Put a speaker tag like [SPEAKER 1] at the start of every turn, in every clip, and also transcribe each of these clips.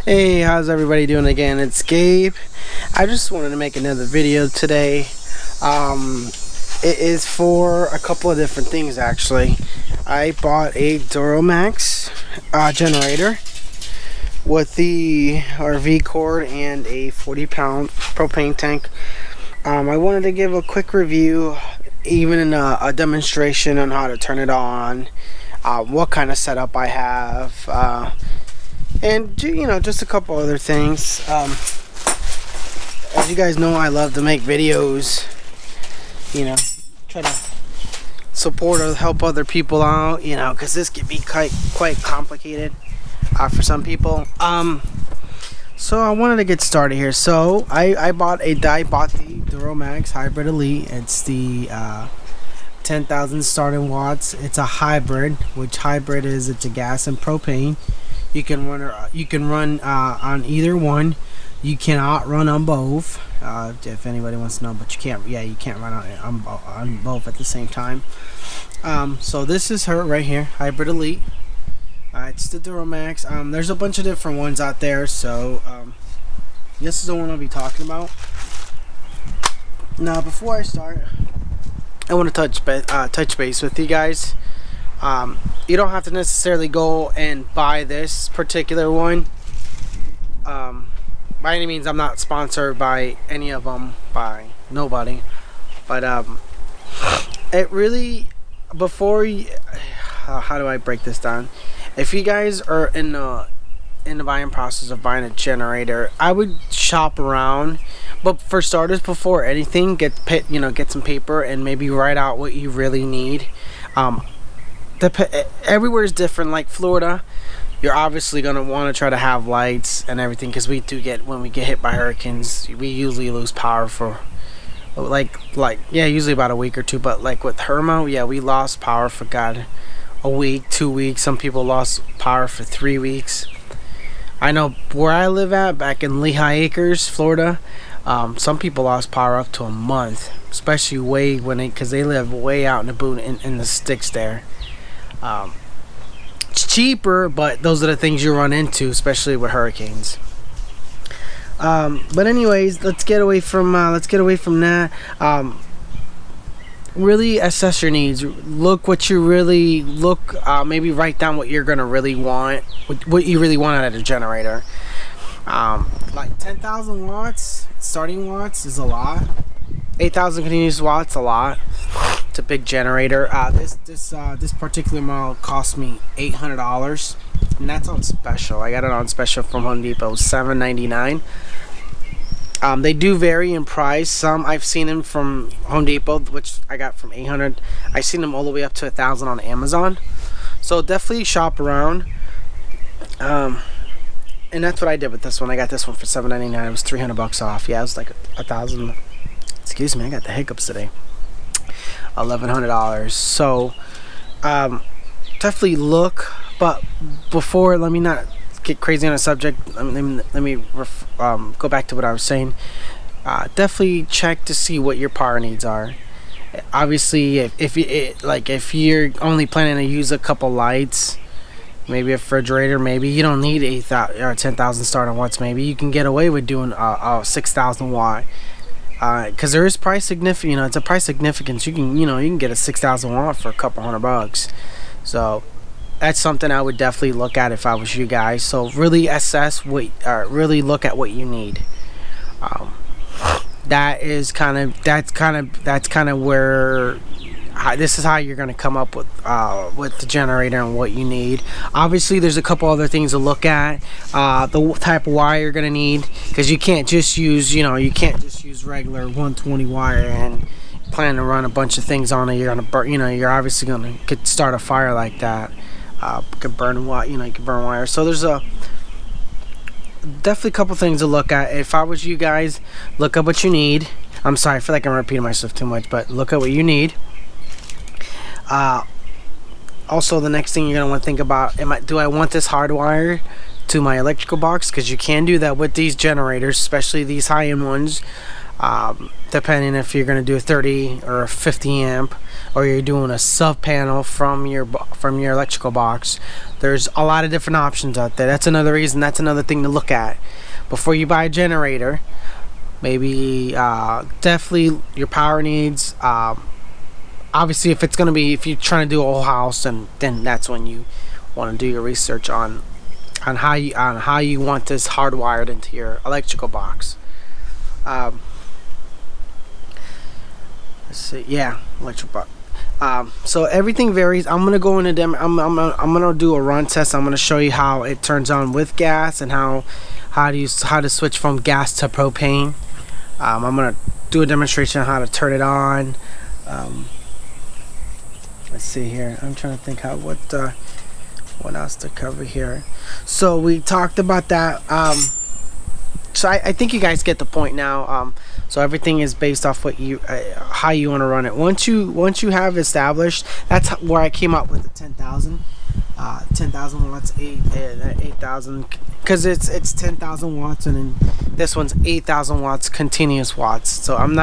[SPEAKER 1] Hey, how's everybody doing again? It's Gabe. I just wanted to make another video today. It is for a couple of different things actually. I bought a duromax generator with the RV cord and a 40-pound propane tank. I wanted to give a quick review, even in a demonstration on how to turn it on, what kind of setup I have, and you know, just a couple other things. As you guys know, I love to make videos, you know, try to support or help other people out, you know, because this can be quite complicated for some people. So I wanted to get started here. So I bought the duromax Hybrid Elite. It's the 10,000 starting watts. It's a hybrid, which hybrid is, it's a gas and propane. You can run on either one. You cannot run on both, if anybody wants to know, but you can't run on both at the same time. So this is her right here, Hybrid Elite. It's the duromax. There's a bunch of different ones out there, so this is the one I'll be talking about. Now, before I start, I want to touch base with you guys. You don't have to necessarily go and buy this particular one. By any means, I'm not sponsored by any of them, by nobody. But it really, before you, how do I break this down? If you guys are in the buying process of buying a generator, I would shop around. But for starters, before anything, get some paper and maybe write out what you really need. Everywhere is different. Like Florida, you're obviously going to want to try to have lights and everything, because when we get hit by hurricanes, we usually lose power for usually about a week or two. But like with Irma, yeah, we lost power for a week, 2 weeks. Some people lost power for 3 weeks. I know where I live at, back in Lehigh Acres, Florida, some people lost power up to a month, especially because they live way out in the boot in the sticks there. It's cheaper, but those are the things you run into, especially with hurricanes. But anyways, let's get away from that. Really assess your needs. Look what you really maybe write down what you're gonna really want, what you really want out of a generator. Like 10,000 watts starting watts is a lot. 8,000 continuous watts, a lot. It's a big generator. This particular model cost me $800, and that's on special. I got it on special from Home Depot, $799. They do vary in price. Some I've seen them from Home Depot, which I got from $800. I've seen them all the way up to $1,000 on Amazon. So definitely shop around. And that's what I did with this one. I got this one for $799. It was $300 off. Yeah, it was like $1,000. Excuse me, I got the hiccups today. $1,100. So definitely look. But before, let me not get crazy on a subject. Let me go back to what I was saying. Definitely check to see what your power needs are. Obviously, if you're only planning to use a couple lights, maybe a refrigerator, maybe you don't need 8,000 or 10,000 starting watts. Maybe you can get away with doing a 6,000 watt. Because there is price significance. It's a price significance. You can get a 6,000 watt for a couple $100. So that's something I would definitely look at if I was you guys. So really assess really look at what you need. That's kind of where this is how you're going to come up with the generator and what you need. Obviously, there's a couple other things to look at. The type of wire you're going to need, because you can't just use regular 120 wire and plan to run a bunch of things on it. You're going to burn. You're obviously going to could start a fire like that. Could burn you can burn wire. So there's definitely a couple things to look at. If I was you guys, look up what you need. I'm sorry, I feel like I'm repeating myself too much, but look at what you need. Also, the next thing you're going to want to think about, do I want this hardwired to my electrical box? Because you can do that with these generators, especially these high-end ones. depending if you're going to do a 30 or a 50 amp, or you're doing a sub panel from your electrical box. There's a lot of different options out there. That's another reason, that's another thing to look at before you buy a generator. Maybe definitely your power needs. Obviously, if you're trying to do a whole house, and then that's when you want to do your research on how you want this hardwired into your electrical box. Let's see, yeah, electrical box. So everything varies. I'm gonna go into them. I'm gonna do a run test. I'm gonna show you how it turns on with gas, and how to switch from gas to propane. I'm gonna do a demonstration on how to turn it on. Let's see here. I'm trying to think what else to cover here. So we talked about that. So I think you guys get the point now. So everything is based off what how you want to run it. Once you have established, that's where I came up with the 10,000 watts, 8,000, because it's 10,000 watts, and then this one's 8,000 watts continuous watts. So I'm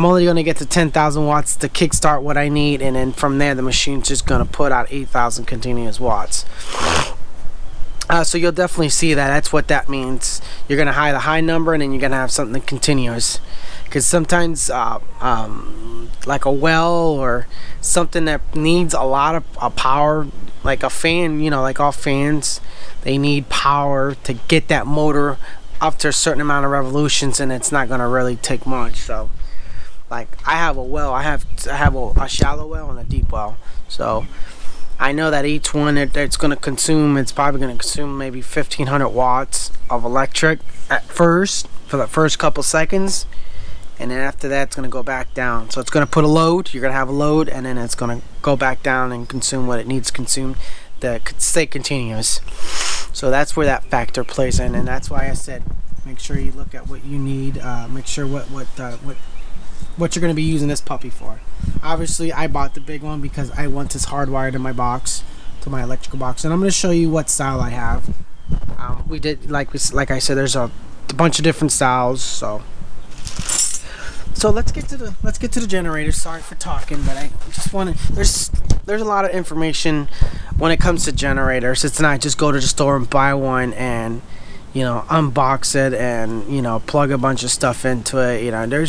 [SPEAKER 1] only going to get to 10,000 watts to kickstart what I need, and then from there the machine's just going to put out 8,000 continuous watts. So you'll definitely see that. That's what that means. You're going to have the high number, and then you're going to have something continuous. Because sometimes like a well or something that needs a lot of power, like a fan, like all fans, they need power to get that motor up to a certain amount of revolutions, and it's not going to really take much. So like I have a well, I have a shallow well and a deep well, so I know that each one it's going to consume, it's probably going to consume maybe 1,500 watts of electric at first, for the first couple seconds, and then after that it's going to go back down. So it's going to put a load, you're going to have a load, and then it's going to go back down and consume what it needs to consume to stay continuous. So that's where that factor plays in, and that's why I said make sure you look at what you need, make sure what you're going to be using this puppy for. Obviously I bought the big one because I want this hardwired in my box, to my electrical box, and I'm going to show you what style I have. We did, like I said, there's a bunch of different styles. So let's get to the generator. Sorry for talking, but I just want to, there's a lot of information when it comes to generators. It's not just go to the store and buy one and unbox it and plug a bunch of stuff into it. There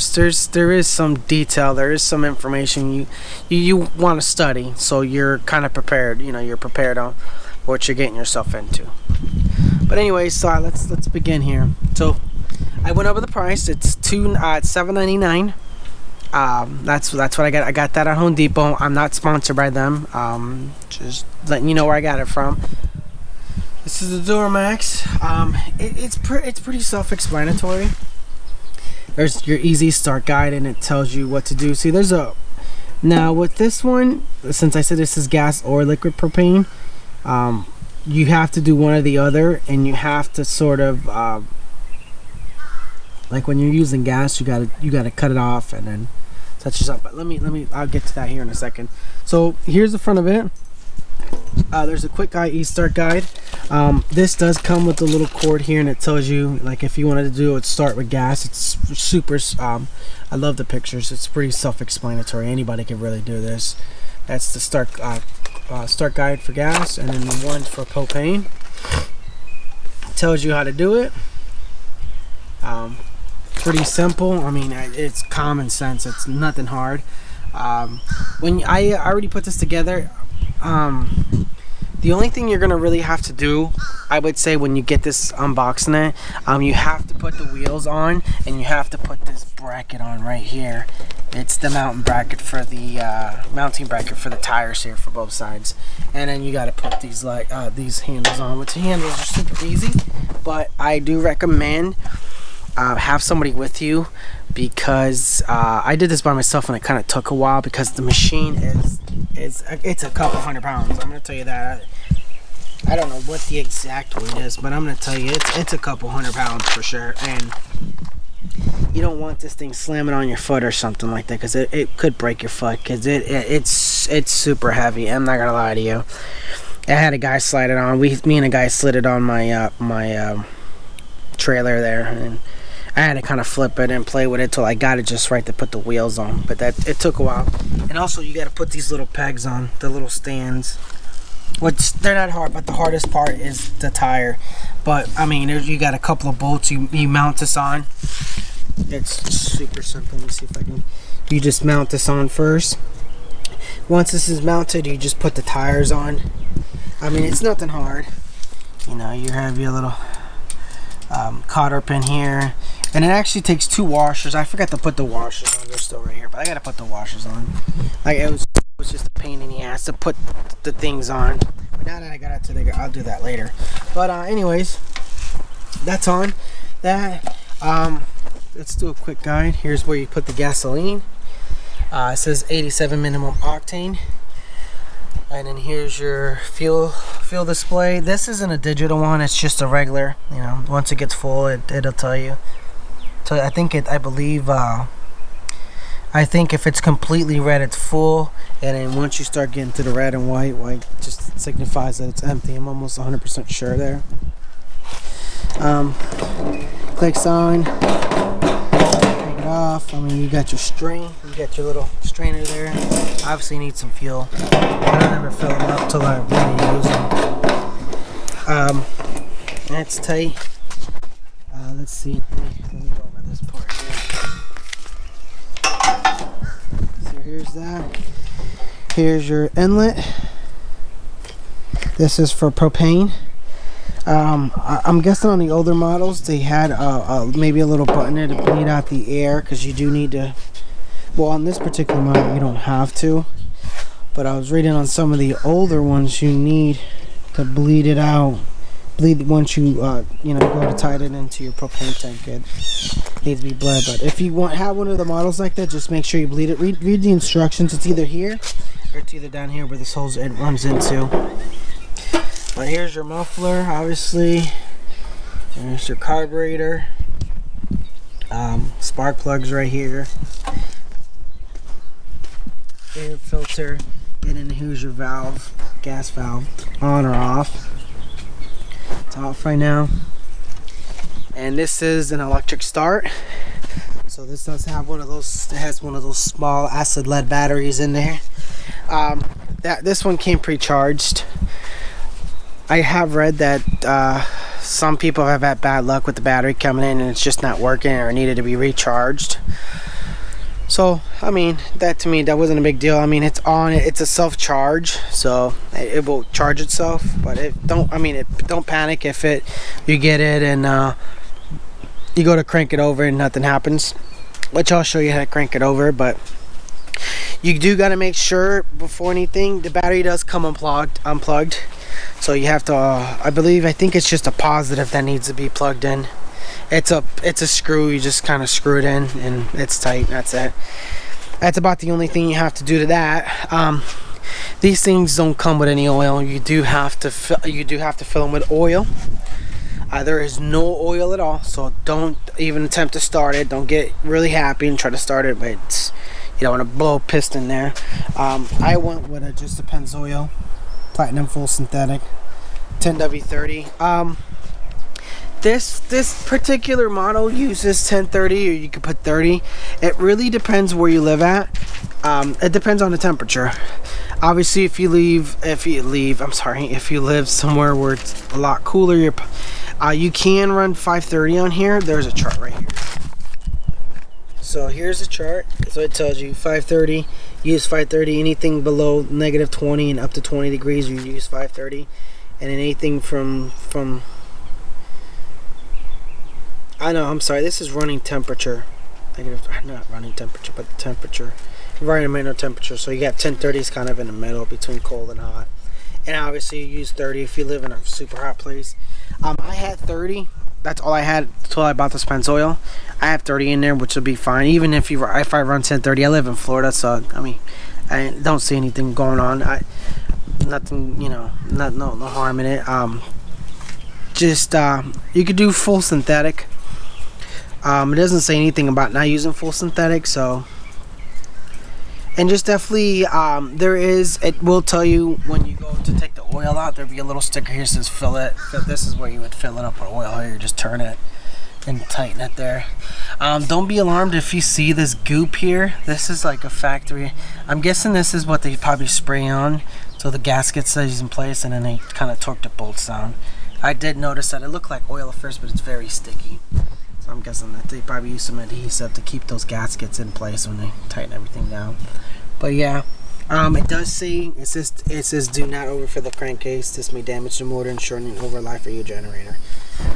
[SPEAKER 1] is some detail, there is some information you want to study, so you're kind of prepared. You're prepared on what you're getting yourself into. But anyways, so let's begin here. So I went over the price. It's $7.99. That's what I got. I got that at Home Depot. I'm not sponsored by them. Just letting you know where I got it from. This is the duromax. It's pretty self-explanatory. There's your easy start guide, and it tells you what to do. See, now with this one, since I said this is gas or liquid propane, you have to do one or the other, and you have to sort of like when you're using gas, you gotta cut it off and then touch this up. But I'll get to that here in a second. So here's the front of it. There's a quick start guide. This does come with a little cord here, and it tells you, like, if you wanted to do it, start with gas. It's super. I love the pictures. It's pretty self-explanatory. Anybody can really do this. That's the start guide for gas, and then the one for propane. It tells you how to do it. Pretty simple. I mean, it's common sense. It's nothing hard. When I already put this together. The only thing you're gonna really have to do, I would say, when you get this unboxing it, you have to put the wheels on, and you have to put this bracket on right here. It's the mounting bracket for the tires here for both sides, and then you got to put these these handles on. Which handles are super easy, but I do recommend have somebody with you, because I did this by myself and it kind of took a while, because the machine it's a couple hundred pounds. I'm gonna tell you that. I don't know what the exact weight is, but I'm gonna tell you it's a couple hundred pounds for sure, and you don't want this thing slamming on your foot or something like that, because it could break your foot, because it's super heavy. I'm not gonna lie to you. I had a guy slide it on. Me and a guy slid it on my trailer there, and I had to kind of flip it and play with it till I got it just right to put the wheels on, but it took a while. And also you got to put these little pegs on, the little stands, which they're not hard, but the hardest part is the tire. But I mean, you got a couple of bolts you mount this on. It's super simple. Let me see if I can. You just mount this on first. Once this is mounted, you just put the tires on. I mean, it's nothing hard. You know, you have your little cotter pin here, and it actually takes 2 washers. I forgot to put the washers on. They're still right here, but I gotta put the washers on. Like it was just a pain in the ass to put the things on. But now that I got it to the, I'll do that later. But anyways, that's on that. Let's do a quick guide. Here's where you put the gasoline. It says 87 minimum octane. And then here's your fuel display. This isn't a digital one, it's just a regular. You know, once it gets full, it'll tell you. So I think I think if it's completely red, it's full. And then once you start getting to the red and white just signifies that it's empty. I'm almost 100% sure there. Clicks on. Take it off. I mean, you got your string. You got your little strainer there. Obviously, need some fuel. I don't ever fill them up till I really use them. That's tight. Let's see. Let me go over this part here. So here's that. Here's your inlet. This is for propane. I'm guessing on the older models they had maybe a little button there to bleed out the air, because you do need to. Well, on this particular model you don't have to, but I was reading on some of the older ones you need to bleed it out. Bleed once you you know, go to tighten it into your propane tank. It needs to be bled. But if you have one of the models like that, just make sure you bleed it. Read the instructions. It's either here or it's either down here where this hose it runs into. But here's your muffler, obviously. There's your carburetor. Spark plugs right here. Air filter. And then here's your valve, gas valve, on or off. It's off right now. And this is an electric start. So this does have one of those. It has one of those small acid lead batteries in there. This one came pre-charged. I have read that some people have had bad luck with the battery coming in and it's just not working or needed to be recharged. So I mean, that to me, that wasn't a big deal. I mean, it's on, it's a self-charge, so it will charge itself. But don't panic if you get it and you go to crank it over and nothing happens, which I'll show you how to crank it over. But you do got to make sure before anything the battery does come unplugged. So you have to I think it's just a positive that needs to be plugged in. It's a screw. You just kind of screw it in and it's tight. That's it. That's about the only thing you have to do to that. These things don't come with any oil. You do have to fill them with oil. There is no oil at all, so don't even attempt to start it. Don't get really happy and try to start it, but you don't want to blow a piston there. I went with just a Pennzoil Platinum Full Synthetic 10W30. This particular model uses 1030, or you could put 30. It really depends where you live at. It depends on the temperature. Obviously, if you live somewhere where it's a lot cooler, you can run 530 on here. There's a chart right here. So here's a chart. So it tells you 530. Use 530. Anything below -20 and up to 20 degrees, you use 530. And then anything from I know, I'm sorry, this is running temperature. Not running temperature, but the temperature. Environmental temperature. So you got 1030 is kind of in the middle between cold and hot. And obviously you use 30 if you live in a super hot place. I had 30. That's all I had until I bought this Pennzoil. I have 30 in there, which will be fine. Even if I run 1030, I live in Florida, so I mean, I don't see anything going on. Nothing, you know, no harm in it. You could do full synthetic. It doesn't say anything about not using full synthetic, so. And just definitely, it will tell you when you go to take the oil out, there'll be a little sticker here that says fill it. This is where you would fill it up with oil here. You just turn it. and tighten it there. Don't be alarmed if you see this goop here. This is like a factory. I'm guessing this is what they probably spray on so the gasket stays in place, and then they kind of torque the bolts down. I did notice that it looked like oil at first, but it's very sticky. So I'm guessing that they probably use some adhesive to keep those gaskets in place when they tighten everything down. But yeah, it does say, it says do not overfill the crankcase. This may damage the motor and shorten over life of your generator.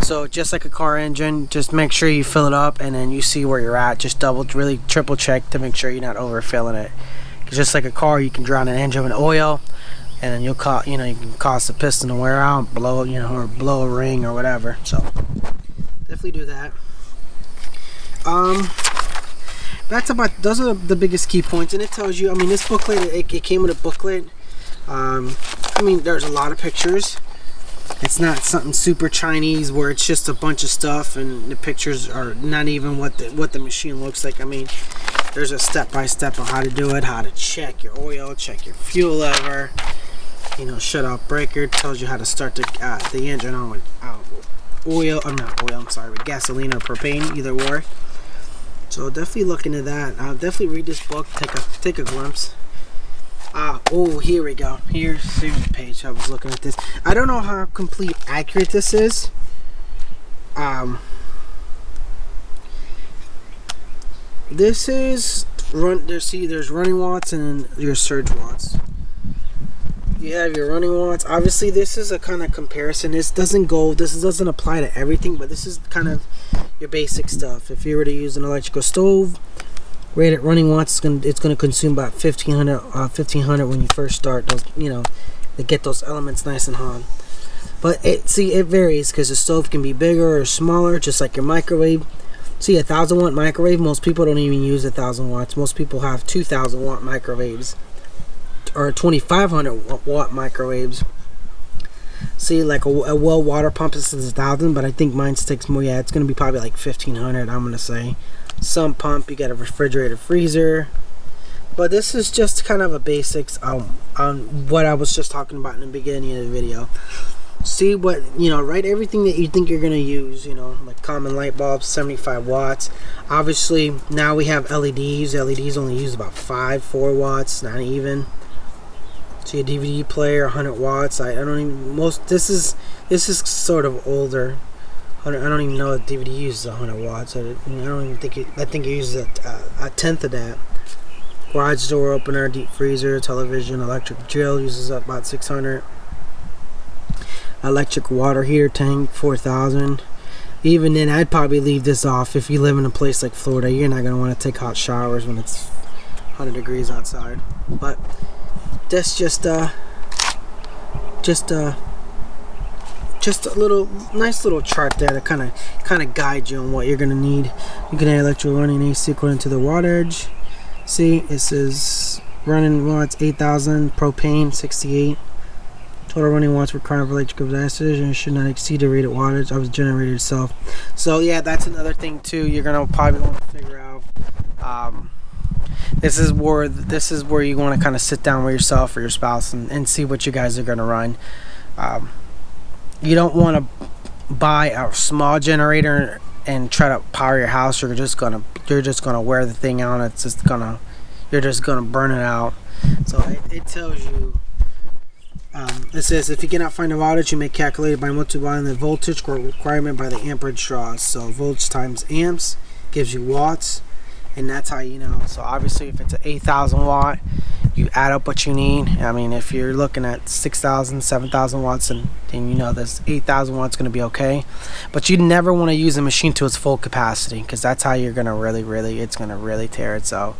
[SPEAKER 1] So just like a car engine, just make sure you fill it up and then you see where you're at. Just really triple check to make sure you're not overfilling it. Because just like a car, you can drown an engine with oil, and then you can cause the piston to wear out, blow, or blow a ring or whatever. So definitely do that. Those are the biggest key points, and it tells you. I mean, this booklet, it came with a booklet. I mean, there's a lot of pictures. It's not something super Chinese where it's just a bunch of stuff and the pictures are not even what the machine looks like. I mean, there's a step-by-step on how to do it, how to check your oil, check your fuel lever, shut off breaker. It tells you how to start the engine on with with gasoline or propane, either or. So definitely look into that. I'll definitely read this book, take a glimpse. Oh, here we go. Here's the page. I was looking at this. I don't know how complete accurate this is. This is there's running watts and your surge watts. You have your running watts. Obviously, this is a kind of comparison. This doesn't apply to everything, but this is kind of your basic stuff. If you were to use an electrical stove, rated running watts, it's going to consume about 1500 when you first start those, to get those elements nice and hot. But it varies because the stove can be bigger or smaller, just like your microwave. See, a 1000-watt microwave, most people don't even use 1000 watts. Most people have 2000-watt microwaves or 2500-watt microwaves. See, like a well water pump, this is 1000, but I think mine takes more. Yeah, it's going to be probably like 1500, I'm going to say. Some pump, you got a refrigerator, freezer, but this is just kind of a basics on what I was just talking about in the beginning of the video. See what, write everything that you think you're going to use, like common light bulbs, 75 watts. Obviously, now we have LEDs. LEDs only use about 4 watts, not even. See, a DVD player, 100 watts. I don't even, this is sort of older. I don't even know if DVD uses 100 watts. I don't even think I think it uses a tenth of that. Garage door opener, deep freezer, television, electric drill uses about 600. Electric water heater tank, 4000. Even then, I'd probably leave this off. If you live in a place like Florida, you're not going to want to take hot showers when it's 100 degrees outside. But that's just a little nice little chart there to kind of guide you on what you're gonna need. You can add electrical running AC according to the wattage. See, it says running watts 8000, propane 68. Total running watts required for electrical disasters and should not exceed the rated wattage of the generator itself. So yeah, that's another thing too. You're gonna probably want to figure out. This is where you want to kind of sit down with yourself or your spouse and see what you guys are gonna run. You don't want to buy a small generator and try to power your house. You're just gonna wear the thing out. You're just gonna burn it out. So it tells you. It says if you cannot find the voltage, you may calculate it by multiplying the voltage requirement by the amperage draws. So volts times amps gives you watts, and that's how you know. So obviously, if it's an 8000 watt, you add up what you need. I mean, if you're looking at 6000, 7000 watts, and you know this 8000 watts going to be okay. But you never want to use a machine to its full capacity, because that's how you're going to it's going to really tear it. So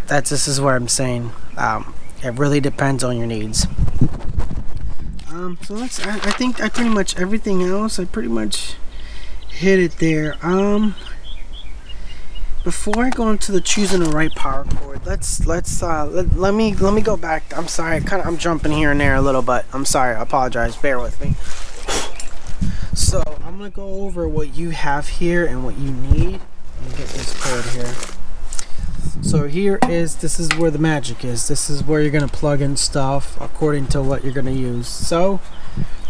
[SPEAKER 1] this is what I'm saying. It really depends on your needs. So I think I pretty much everything else. I pretty much hit it there. Before I go into the choosing the right power cord, let me go back. I'm sorry, I'm jumping here and there a little, but I'm sorry. I apologize. Bear with me. So I'm gonna go over what you have here and what you need. Let me get this cord here. So this is where the magic is. This is where you're gonna plug in stuff according to what you're gonna use. So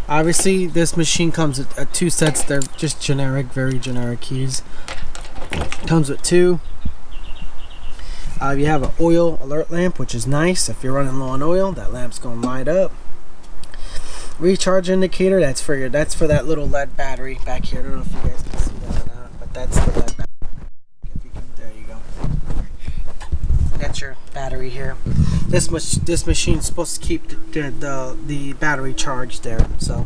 [SPEAKER 1] Obviously, this machine comes with 2 sets. They're just generic, very generic keys. Comes with 2. You have an oil alert lamp, which is nice. If you're running low on oil, that lamp's going to light up. Recharge indicator. That's for that little LED battery back here. I don't know if you guys can see that or not, but that's the LED battery. There you go. That's your battery here. This machine's supposed to keep the battery charged there. So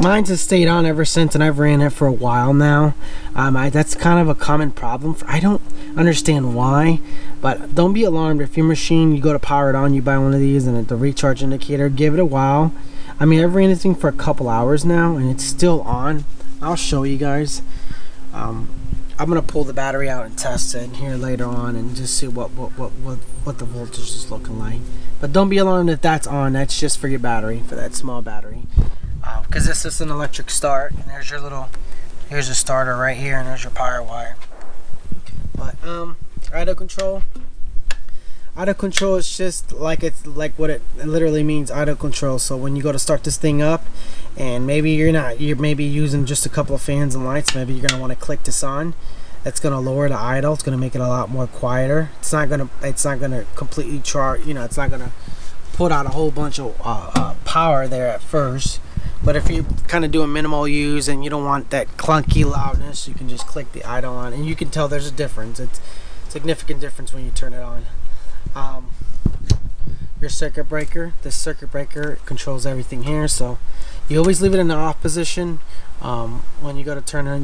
[SPEAKER 1] mine's has stayed on ever since, and I've ran it for a while now. That's kind of a common problem. I don't understand why, but don't be alarmed if your machine, you go to power it on, you buy one of these, and the recharge indicator, give it a while. I mean, I've ran this thing for a couple hours now, and it's still on. I'll show you guys. I'm gonna pull the battery out and test it here later on, and just see what the voltage is looking like. But don't be alarmed if that's on. That's just for your battery, for that small battery. Because this is an electric start, and here's a starter right here, and there's your power wire. But idle control. Idle control is just like what it literally means, idle control. So when you go to start this thing up, and maybe you're maybe using just a couple of fans and lights, maybe you're gonna want to click this on. That's gonna lower the idle. It's gonna make it a lot more quieter. It's not gonna completely charge. You know, it's not gonna put out a whole bunch of power there at first. But if you kind of do a minimal use and you don't want that clunky loudness, you can just click the idle on, and you can tell there's a difference. It's a significant difference when you turn it on. Your circuit breaker. This circuit breaker controls everything here, so you always leave it in the off position when you go to turn it.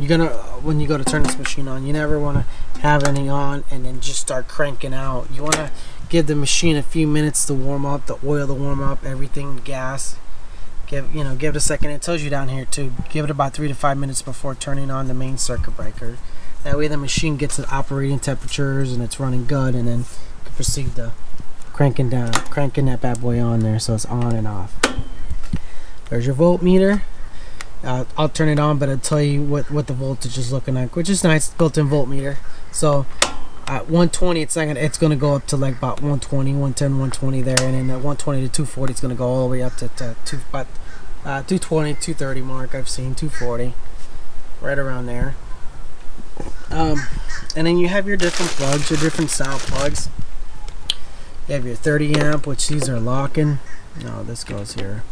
[SPEAKER 1] When you go to turn this machine on, you never want to have anything on and then just start cranking out. You want to give the machine a few minutes to warm up, the oil to warm up, everything, gas. Give it a second. It tells you down here to give it about 3 to 5 minutes before turning on the main circuit breaker. That way the machine gets at operating temperatures and it's running good, and then you can proceed to cranking that bad boy on there, so it's on and off. There's your voltmeter. I'll turn it on, but I'll tell you what the voltage is looking like, which is nice. Built-in voltmeter. So at 120, it's gonna go up to like about 120, 110, 120 there, and then at 120 to 240, it's gonna go all the way up to 220, 230 mark. I've seen 240, right around there. And then you have your different plugs, your different style plugs. You have your 30 amp, which these are locking. No, this goes here.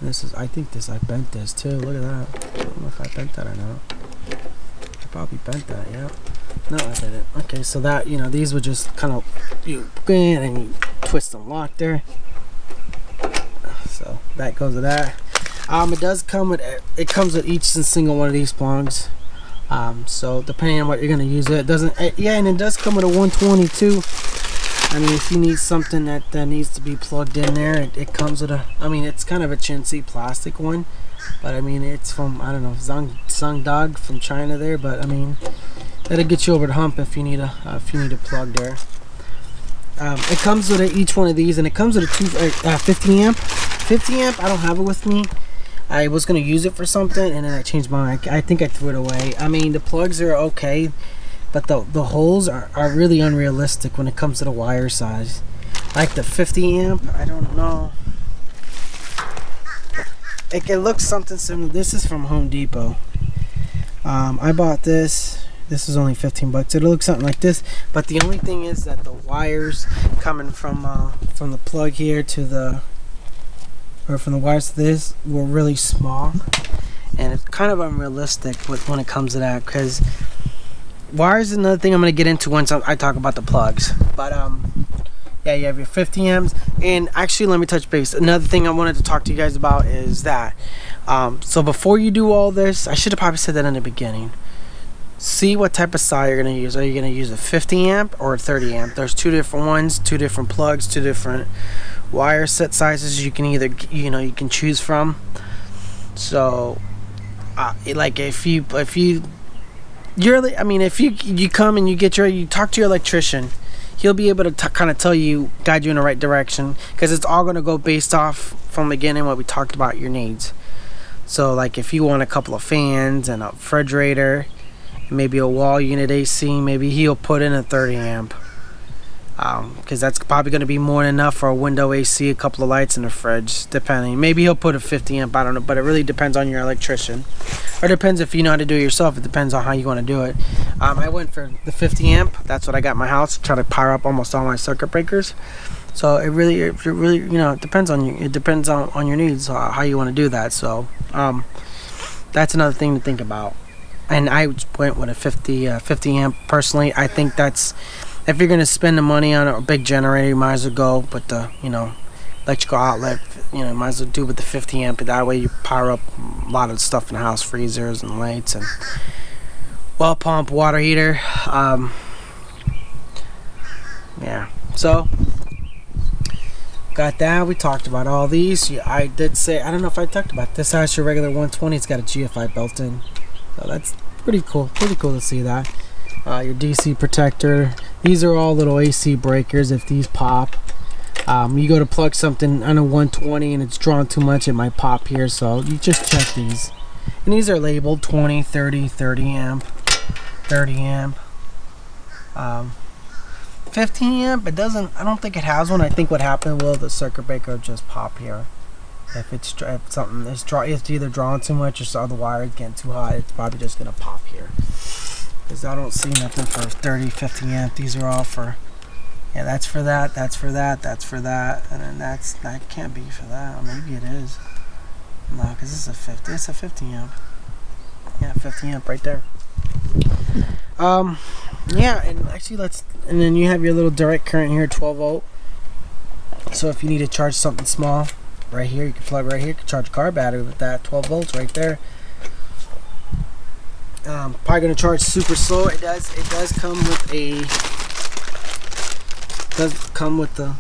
[SPEAKER 1] This is, I bent this too. Look at that. I don't know if I bent that or not. I probably bent that, yeah. No, I didn't. Okay, so that, these would just kind of, you go in and you twist and lock there. So that goes with that. It comes with each and single one of these plugs. So depending on what you're gonna use and it does come with a 120 too. I mean, if you need something that needs to be plugged in there, it comes with it's kind of a chintzy plastic one, but I mean, it's from, I don't know, Zhangdog from China there, but I mean, that'll get you over the hump if you need a plug there. It comes with each one of these, and it comes with a 50 amp. 50 amp, I don't have it with me. I was gonna use it for something, and then I changed my mind. I think I threw it away. I mean, the plugs are okay, but the holes are really unrealistic when it comes to the wire size. Like the 50 amp, I don't know. It looks something similar. This is from Home Depot. I bought this. This is only 15 bucks. It looks something like this, but the only thing is that the wires coming from the plug here to from the wires to this were really small, and it's kind of unrealistic when it comes to that, because wires is another thing I'm going to get into once I talk about the plugs. But yeah, you have your 50 amps. And actually, let me touch base. Another thing I wanted to talk to you guys about is that so before you do all this, I should have probably said that in the beginning. See what type of side you're going to use. Are you going to use a 50 amp or a 30 amp? There's two different ones, two different plugs, two different wire set sizes you can either you can choose from. So like if you come and you talk to your electrician, he'll be able to kind of guide you in the right direction, because it's all going to go based off from the beginning what we talked about your needs. So like if you want a couple of fans and a refrigerator, maybe a wall unit AC, maybe he'll put in a 30 amp. because that's probably going to be more than enough for a window AC, a couple of lights, and a fridge, depending. Maybe he'll put a 50 amp, I don't know, but it really depends on your electrician, or depends if you know how to do it yourself. It depends on how you want to do it. I went for the 50 amp. That's what I got in my house, try to power up almost all my circuit breakers. So it really, you know, it depends on you. It depends on your needs, how you want to do that. So that's another thing to think about. And I went with a 50 amp personally. I think that's, if you're gonna spend the money on a big generator, you might as well go with the, you know, electrical outlet. You know, might as well do with the 50 amp. That way you power up a lot of stuff in the house, freezers and lights and well pump, water heater. Yeah. So got that. We talked about all these. I did say, I don't know if I talked about this. Has your regular 120. It's got a GFI built in, so that's pretty cool. Pretty cool to see that. Your DC protector. These are all little AC breakers. If these pop, you go to plug something on a 120 and it's drawn too much, it might pop here. So you just check these. And these are labeled 20, 30, 30 amp, 30 amp. 15 amp, it doesn't, I don't think it has one. I think what happened will the circuit breaker just pop here. If something is it's either drawn too much or so the wire is getting too hot, it's probably just gonna pop here. Because I don't see nothing for 30, 50 amp. These are all for, yeah, that's for that, that's for that, that's for that, and then that can't be for that. Or maybe it is. No, because it's a 50. It's a 50 amp. Yeah, 50 amp right there. Yeah, and actually and then you have your little direct current here, 12 volt. So if you need to charge something small, right here, you can plug right here. You can charge a car battery with that, 12 volts right there. Probably gonna charge super slow. It does come with the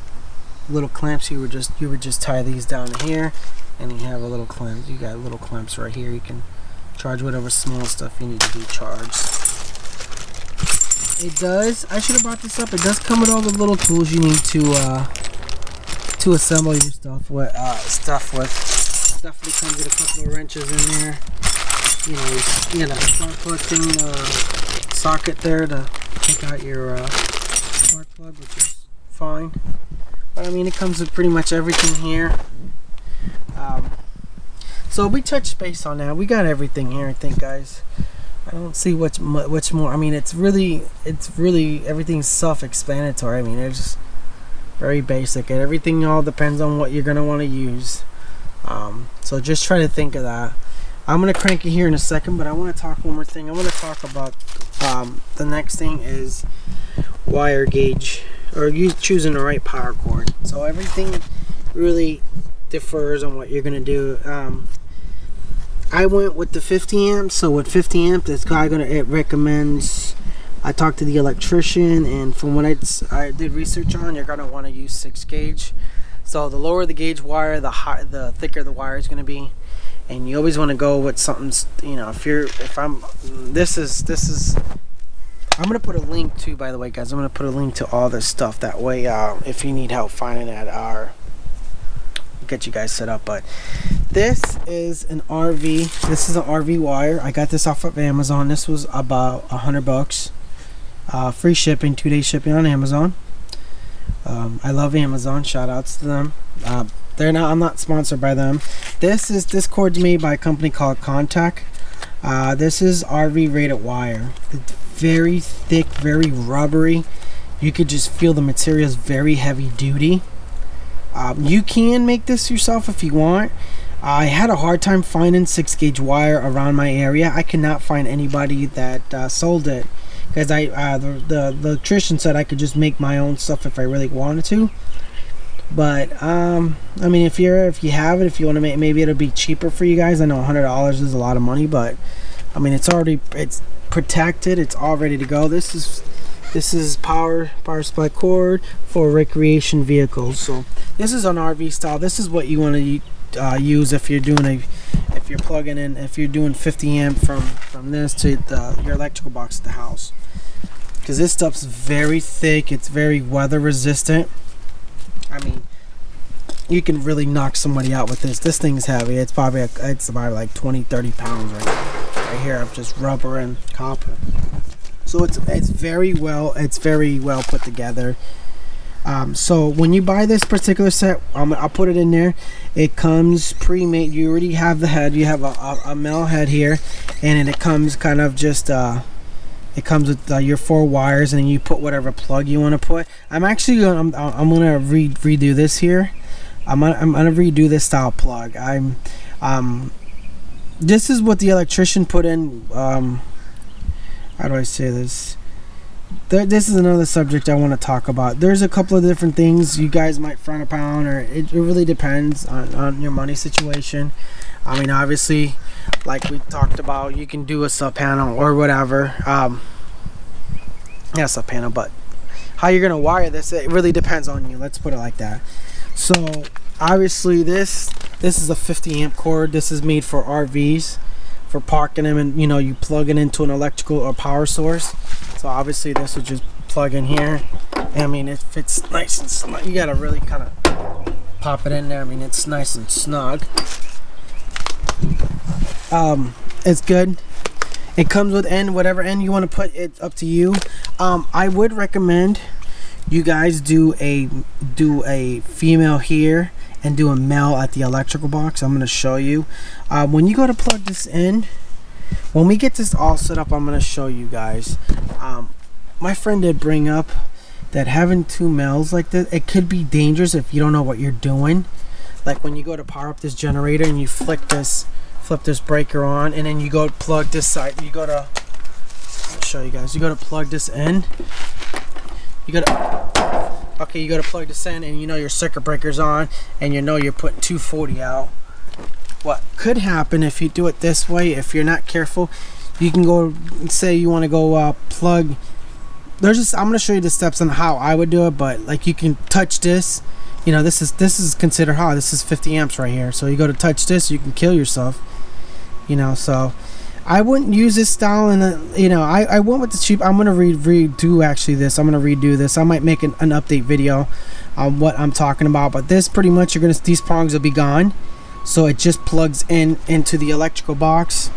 [SPEAKER 1] little clamps. You would just tie these down to here, and you have a little clamp. You got little clamps right here. You can charge whatever small stuff you need to be charged. It does, I should have brought this up, it does come with all the little tools you need to assemble your stuff with. Definitely comes with a couple of wrenches in there. You know, spark plug thing, socket there to take out your spark plug, which is fine. But I mean, it comes with pretty much everything here. So we touched base on that. We got everything here, I think, guys. I don't see much more. I mean, it's really everything's self-explanatory. I mean, it's just very basic, and everything all depends on what you're gonna want to use. So just try to think of that. I'm gonna crank it here in a second, but I want to talk one more thing. I want to talk about the next thing is wire gauge, or you choosing the right power cord. So everything really differs on what you're gonna do. I went with the 50 amp. So with 50 amp, it recommends. I talked to the electrician, and from what I did research on, you're gonna want to use 6 gauge. So the lower the gauge wire, the thicker the wire is gonna be, and you always want to go with something. You know, I'm gonna put a link to. By the way, guys, I'm gonna put a link to all this stuff. That way, if you need help finding that, get you guys set up. But this is an RV. This is an RV wire. I got this off of Amazon. This was about $100. Free shipping, 2-day shipping on Amazon. I love Amazon. Shout outs to them. I'm not sponsored by them. This cord's made by a company called Conntek. This is RV rated wire. It's very thick, very rubbery. You could just feel the material is very heavy duty. You can make this yourself if you want. I had a hard time finding 6 gauge wire around my area. I could not find anybody that sold it, because the electrician said I could just make my own stuff if I really wanted to. But I mean, if you have it, if you want to make, maybe it'll be cheaper for you guys. I know $100 is a lot of money, but I mean, it's protected. It's all ready to go. This is power supply cord for recreation vehicles. So this is an RV style. This is what you want to use if you're plugging in, if you're doing 50 amp from this to your electrical box at the house, because this stuff's very thick. It's very weather resistant. I mean, you can really knock somebody out with this. This thing's heavy. It's probably like 20-30 pounds right here of just rubber and copper. So it's very well put together. So when you buy this particular set, I'll put it in there. It comes pre-made. You already have the head. You have a metal head here, and then it comes kind of just it comes with your 4 wires, and then you put whatever plug you want to put. I'm actually gonna redo this here. I'm gonna redo this style plug. This is what the electrician put in. How do I say this? This is another subject I want to talk about. There's a couple of different things you guys might frown upon, or it really depends on your money situation. I mean, obviously, like we talked about, you can do a sub panel or whatever. Yeah, sub panel, but how you're gonna wire this, it really depends on you. Let's put it like that. So obviously, this is a 50 amp cord. This is made for RVs, for parking them, and you plug it into an electrical or power source. So obviously this would just plug in here. I mean, it fits nice and snug. You gotta really kind of pop it in there. I mean, it's nice and snug. It's good. It comes with whatever end you want to put. It's up to you. I would recommend you guys do a female here and do a male at the electrical box. I'm going to show you. When you go to plug this in, when we get this all set up, I'm going to show you guys. My friend did bring up that having 2 males like this, it could be dangerous if you don't know what you're doing. Like when you go to power up this generator and you flip this breaker on, and then you go plug this side. You go to, I'll show you guys. You go to plug this in. You go to plug this in, and your circuit breaker's on, and you're putting 240 out. What could happen if you do it this way, if you're not careful, you can go, say you want to go plug. I'm going to show you the steps on how I would do it, but like you can touch this. This is considered hot. This is 50 amps right here. So you go to touch this, you can kill yourself. So I wouldn't use this style, and I went with the cheap. I'm gonna redo actually this. I'm gonna redo this. I might make an update video on what I'm talking about, but this pretty much these prongs will be gone, so it just plugs into the electrical box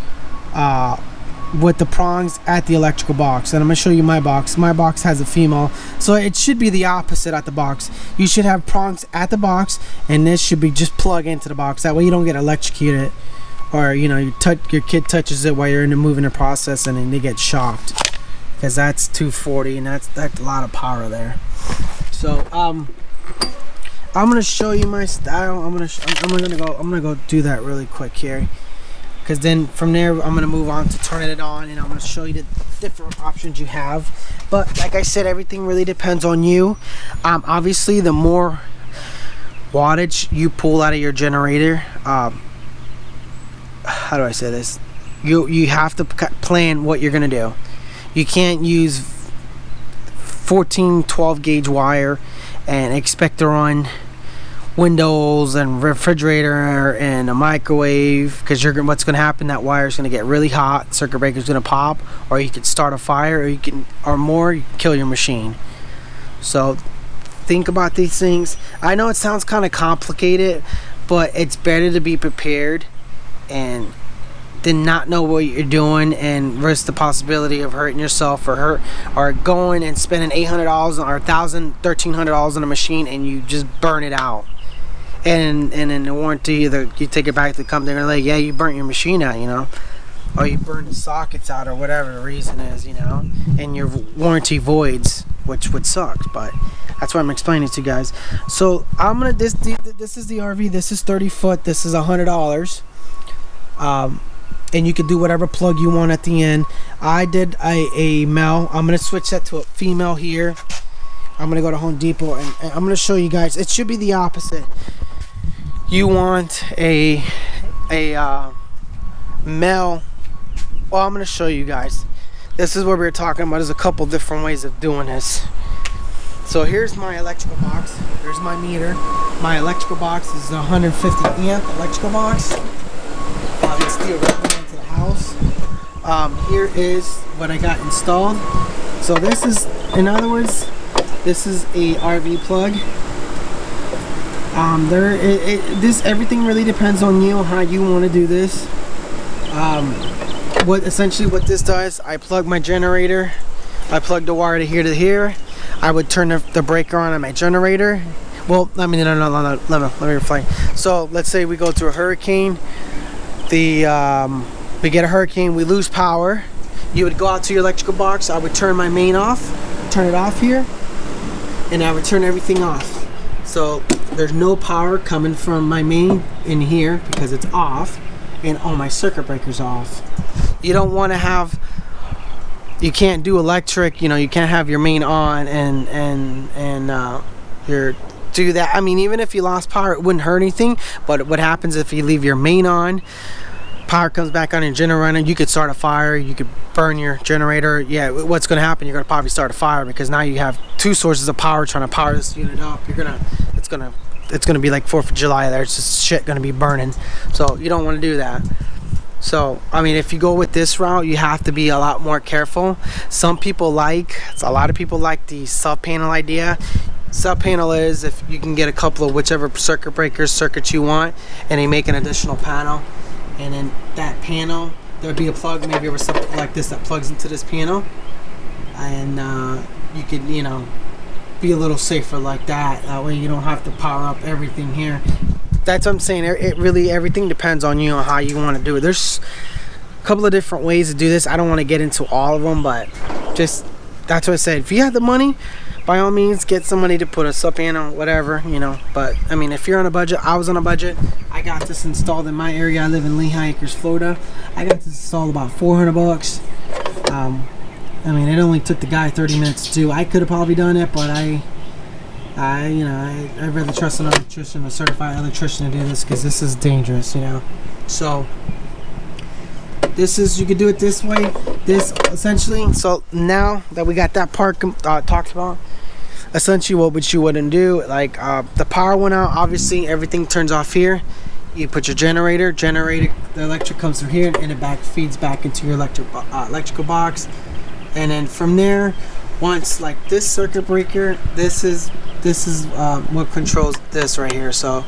[SPEAKER 1] with the prongs at the electrical box. And I'm gonna show you my box. My box has a female, so it should be the opposite at the box. You should have prongs at the box, and this should be just plug into the box. That way you don't get electrocuted, or your kid touches it while you're moving the process, and then they get shocked, because that's 240, and that's a lot of power there. So I'm gonna show you my style. I'm gonna go do that really quick here, because then from there I'm gonna move on to turning it on, and I'm gonna show you the different options you have. But like I said, everything really depends on you. Obviously, the more wattage you pull out of your generator, how do I say this? You have to plan what you're gonna do. You can't use 12 gauge wire and expect to run windows and refrigerator and a microwave, because what's going to happen, that wire is going to get really hot, circuit breaker is going to pop, or you could start a fire, or you can kill your machine. So think about these things. I know it sounds kind of complicated, but it's better to be prepared and than not know what you're doing and risk the possibility of hurting yourself, or going and spending $800 or $1,300 on a machine, and you just burn it out. And in the warranty, either you take it back to the company, they're like, yeah, you burnt your machine out, or you burned the sockets out, or whatever the reason is, and your warranty voids, which would suck. But that's what I'm explaining to you guys. So this is the RV. This is 30 foot. This is $100. And you can do whatever plug you want at the end. I did a male. I'm gonna switch that to a female here. I'm gonna go to Home Depot, and I'm gonna show you guys. It should be the opposite. You want a male. Well, I'm gonna show you guys. This is what we were talking about. There's a couple different ways of doing this. So here's my electrical box. There's my meter. My electrical box is a 150 amp electrical box. It's the original to the house. Here is what I got installed. So this is, in other words, this is a RV plug. Everything really depends on you, how you want to do this. Essentially what this does, I plug my generator. I plug the wire to here. I would turn the breaker on my generator. Well, I mean, no, let me explain. So let's say we go through a hurricane. We get a hurricane, we lose power. You would go out to your electrical box. I would turn my main off, turn it off here, and I would turn everything off. So there's no power coming from my main in here because it's off, and all my circuit breakers off. You don't want to have, you can't do electric, you know, you can't have your main on and your do that. I mean, even if you lost power, it wouldn't hurt anything. But what happens if you leave your main on, power comes back on your generator, you could start a fire, you could burn your generator. Yeah, what's going to happen, you're going to probably start a fire because now you have two sources of power trying to power this unit up. It's going to be like 4th of July there. It's just shit going to be burning. So you don't want to do that. So I mean, if you go with this route, you have to be a lot more careful. A lot of people like the sub panel idea. Sub panel is if you can get a couple of whichever circuits you want, and they make an additional panel, and in that panel there'd be a plug, maybe or something like this that plugs into this panel, and you could, you know, be a little safer like that. That way you don't have to power up everything here. That's what I'm saying. It really, everything depends on you on how you want to do it. There's a couple of different ways to do this. I don't want to get into all of them, but just that's what I said. If you have the money, by all means, get somebody to put a sub panel, whatever, you know. But I mean, if you're on a budget, I was on a budget. I got this installed in my area. I live in Lehigh Acres, Florida. I got this installed about $400. I mean, it only took the guy 30 minutes to do. I could have probably done it, but I'd rather trust an electrician, a certified electrician, to do this because this is dangerous, you know. So this is, you could do it this way, this essentially. So now that we got that part talked about, essentially what you wouldn't do, like the power went out, obviously everything turns off here. You put your generator, the electric comes through here and it feeds back into your electrical box. And then from there, once like this circuit breaker, this is what controls this right here. So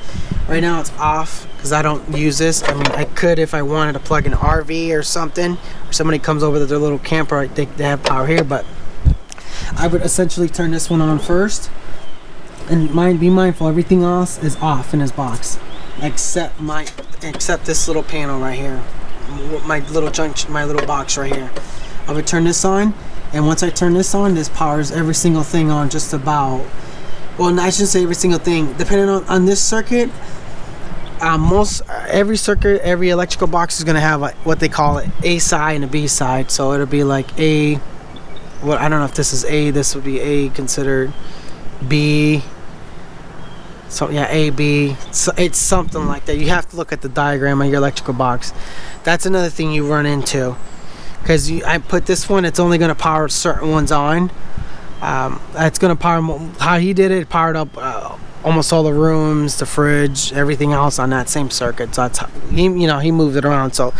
[SPEAKER 1] right now it's off because I don't use this. I mean, I could if I wanted to plug an RV or something, or somebody comes over to their little camper, they have power here, but I would essentially turn this one on first. And be mindful, everything else is off in this box except this little panel right here, my little box right here. I would turn this on, and once I turn this on, this powers every single thing on just about. Well, I shouldn't say every single thing. Depending on this circuit, every circuit, every electrical box is going to have what they call it, A side and a B side. So it'll be like A. Well, I don't know if this is A. This would be A considered B. So yeah, A, B. So it's something like that. You have to look at the diagram of your electrical box. That's another thing you run into. Because I put this one, it's only going to power certain ones on. It's going to power, how he did it, powered up almost all the rooms, the fridge, everything else on that same circuit. So that's how, he moved it around. So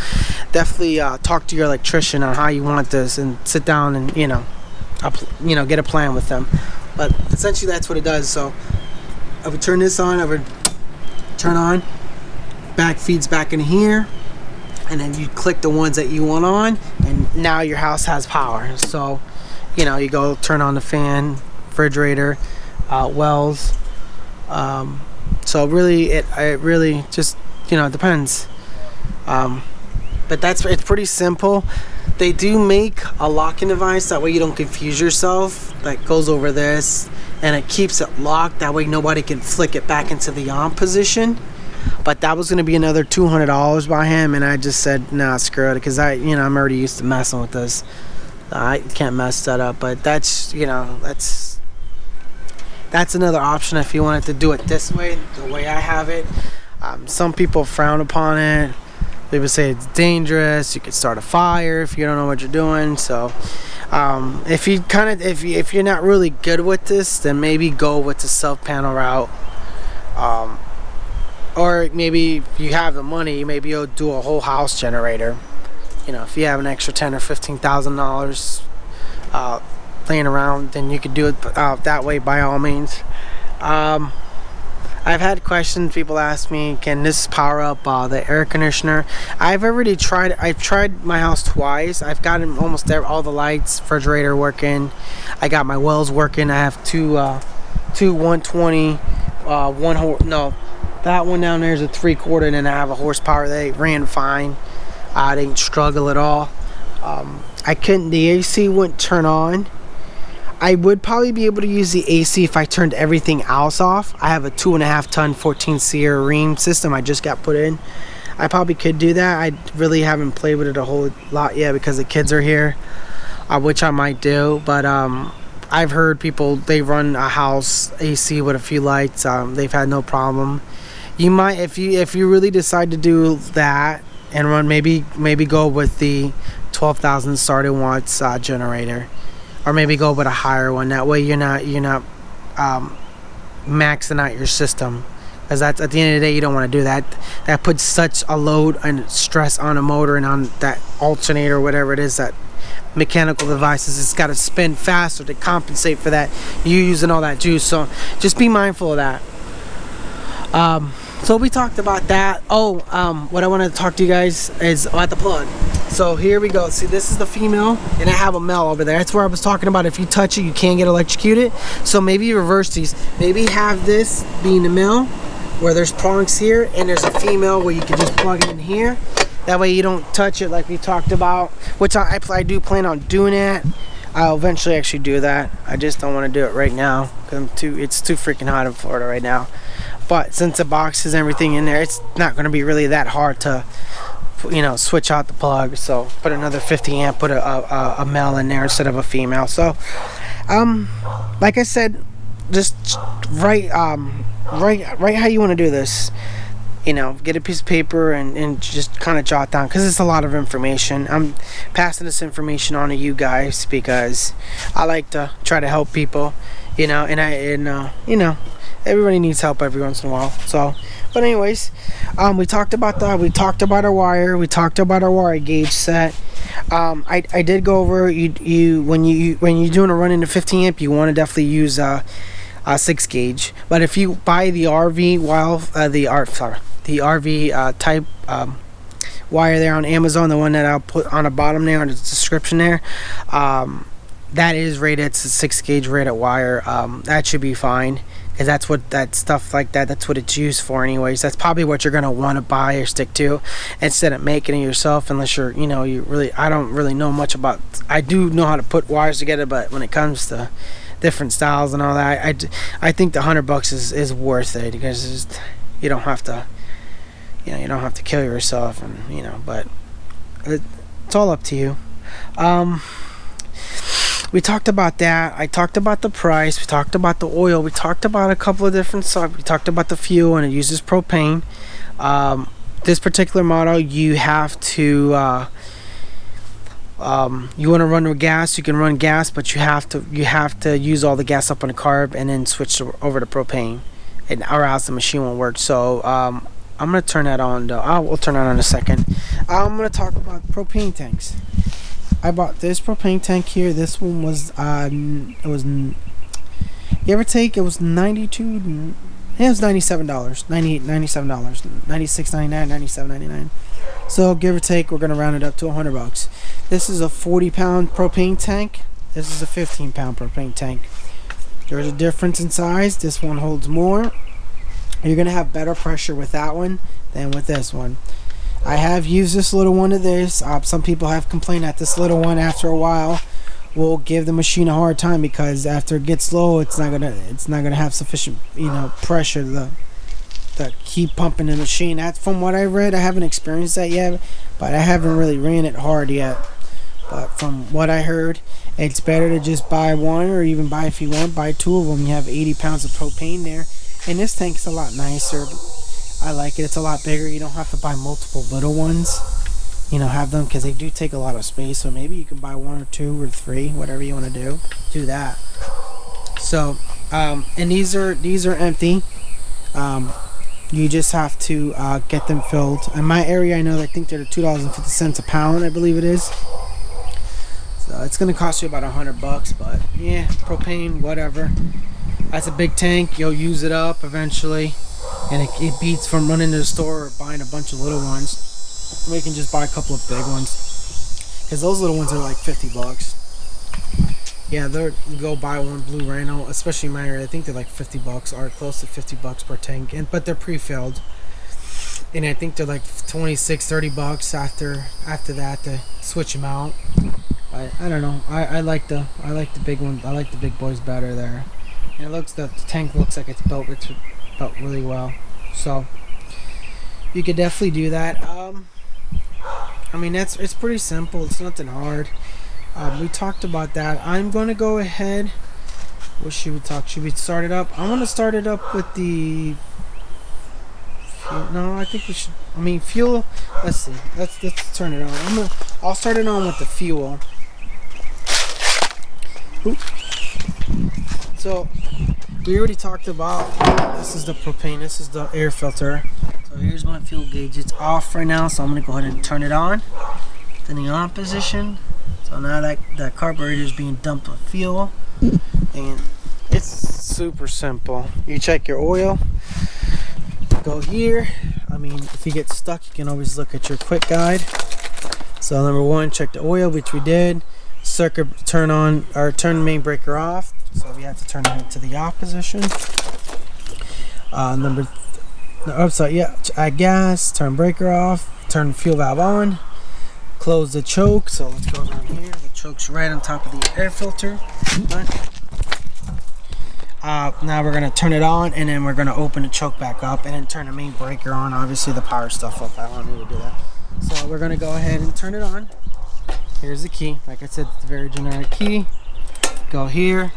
[SPEAKER 1] definitely talk to your electrician on how you want this, and sit down and get a plan with them. But essentially that's what it does. So I would turn this on, I would turn on, feeds back in here. And then you click the ones that you want on, and now your house has power. So, you go turn on the fan, refrigerator, wells. So really, it really just, it depends. But it's pretty simple. They do make a locking device, that way you don't confuse yourself, that goes over this, and it keeps it locked. That way nobody can flick it back into the on position. But that was going to be another $200 by him, and I just said, nah, screw it, because I'm already used to messing with this. I can't mess that up. But that's another option if you wanted to do it this way, the way I have it. Some people frown upon it. People say it's dangerous. You could start a fire if you don't know what you're doing. So if you're not really good with this, then maybe go with the self-panel route. Or maybe if you have the money, maybe you'll do a whole house generator. If you have an extra $10,000 or $15,000 laying around, then you could do it that way by all means. I've had questions. People ask me, can this power up the air conditioner? I've tried my house twice. I've gotten almost all the lights, refrigerator working. I got my wells working. I have two 120, that one down there is a 3/4, and then I have a horsepower. They ran fine. I didn't struggle at all. The AC wouldn't turn on. I would probably be able to use the AC if I turned everything else off. I have a 2.5 ton 14 SEER ream system I just got put in. I probably could do that. I really haven't played with it a whole lot yet because the kids are here, which I might do. But I've heard people, they run a house AC with a few lights. They've had no problem. You might, if you really decide to do that and run, maybe go with the 12,000 starting watts generator. Or maybe go with a higher one. That way you're not maxing out your system, because that's, at the end of the day, you don't want to do that. That puts such a load and stress on a motor and on that alternator, whatever it is, that mechanical devices. It's got to spin faster to compensate for that. You using all that juice, so just be mindful of that. So we talked about that. What I want to talk to you guys is about the plug. So here we go. See, this is the female, and I have a male over there. That's where I was talking about. If you touch it, you can get electrocuted. So maybe you reverse these. Maybe have this being the male, where there's prongs here, and there's a female where you can just plug it in here. That way you don't touch it like we talked about, which I do plan on doing it. I'll eventually actually do that. I just don't want to do it right now because it's too freaking hot in Florida right now. But since the box has everything in there, it's not going to be really that hard to, switch out the plug. So put another 50 amp, put a male in there instead of a female. So like I said, just write how you want to do this. Get a piece of paper and just kind of jot down, because it's a lot of information. I'm passing this information on to you guys because I like to try to help people, everybody needs help every once in a while. So, but anyways, we talked about that. We talked about our wire. We talked about our wire gauge set. I did go over when you're doing a run into 15 amp, you want to definitely use a 6 gauge. But if you buy the RV type wire there on Amazon, the one that I'll put on the bottom there on the description there, that is rated. It's a 6 gauge rated wire. That should be fine, because that's what that's what it's used for anyways. That's probably what you're gonna want to buy or stick to instead of making it yourself, unless you're I don't really know much about. I do know how to put wires together, but when it comes to different styles and all that, I think the $100 is worth it, because you don't have to kill yourself, and but it's all up to you. We talked about that. I talked about the price. We talked about the oil. We talked about a couple of different stuff. We talked about the fuel, and it uses propane. This particular model, you have to you want to run with gas, you can run gas, but you have to use all the gas up on the carb and then switch over to propane, or else the machine won't work. So I'm gonna turn that on though. We'll turn that on in a second. I'm gonna talk about propane tanks. I bought this propane tank here. This one was it was, give or take, it was $92. It was $97, $97, $96.99, $97.99. So give or take, we're gonna round it up to $100. This is a 40-pound propane tank. This is a 15-pound propane tank. There's a difference in size. This one holds more. You're gonna have better pressure with that one than with this one. I have used this little one of this. Some people have complained that this little one, after a while, will give the machine a hard time, because after it gets low, it's not gonna have sufficient pressure to keep pumping the machine. That's from what I read. I haven't experienced that yet, but I haven't really ran it hard yet. But from what I heard, it's better to just buy one, or even if you want, buy 2 of them. You have 80 pounds of propane there, and this tank's a lot nicer. I like it. It's a lot bigger. You don't have to buy multiple little ones. Have them, because they do take a lot of space. So maybe you can buy 1 or 2 or 3, whatever you want to do. Do that. So, and these are empty. You just have to get them filled. In my area, I think they're $2.50 a pound, I believe it is. So it's gonna cost you about $100, but yeah, propane, whatever. That's a big tank. You'll use it up eventually. and it beats from running to the store or buying a bunch of little ones. We can just buy a couple of big ones, because those little ones are like 50 bucks. Yeah, they're, you go buy one blue Rhino, especially mine. I think they're like 50 bucks, or close to 50 bucks per tank, but they're pre-filled. And I think they're like 26, 30 bucks after that to switch them out. I don't know. I like the big one. I like the big boys better there. And it looks, the tank looks like it's built really well. So you could definitely do that. I mean, it's pretty simple. It's nothing hard. We talked about that. I'm going to go ahead. What should we talk? Should we start it up? I want to start it up with the fuel. No, I think we should. I mean, fuel. Let's see. Let's turn it on. I'll start it on with the fuel. Oop. So we already talked about, this is the propane. This is the air filter. So here's my fuel gauge. It's off right now, so I'm going to go ahead and turn it on. It's in the on position. So now that carburetor is being dumped with fuel, and it's super simple. You check your oil, go here. I mean, if you get stuck, you can always look at your quick guide. So number one, check the oil, which we did. Circuit, turn on, or turn the main breaker off. So we have to turn it into the off position. Add gas, turn breaker off, turn fuel valve on. Close the choke, so let's go around here. The choke's right on top of the air filter. Now we're gonna turn it on, and then we're gonna open the choke back up, and then turn the main breaker on. Obviously the power stuff up. I don't need to do that. So we're gonna go ahead and turn it on. Here's the key. Like I said, it's a very generic key. Go here.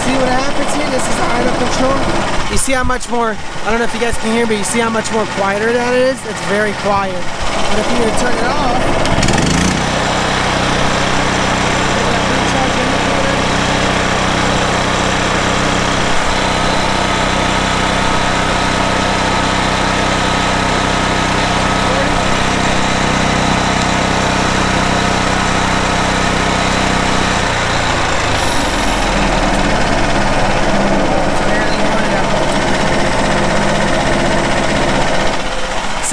[SPEAKER 1] See what happens here? This is the idle control. You see how much more, I don't know if you guys can hear, but you see how much more quieter that is? It's very quiet. But if you were to turn it off,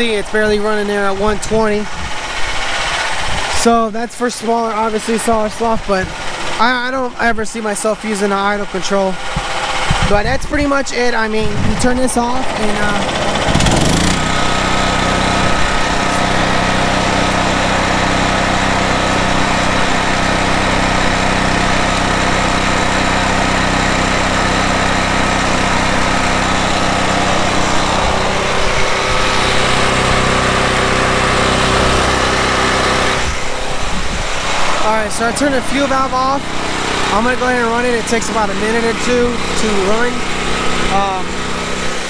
[SPEAKER 1] see it's barely running there at 120. So that's for smaller, obviously smaller stuff, but I don't ever see myself using the idle control. But that's pretty much it. I mean, you turn this off and alright, so I turn the fuel valve off. I'm going to go ahead and run it. It takes about a minute or two to run.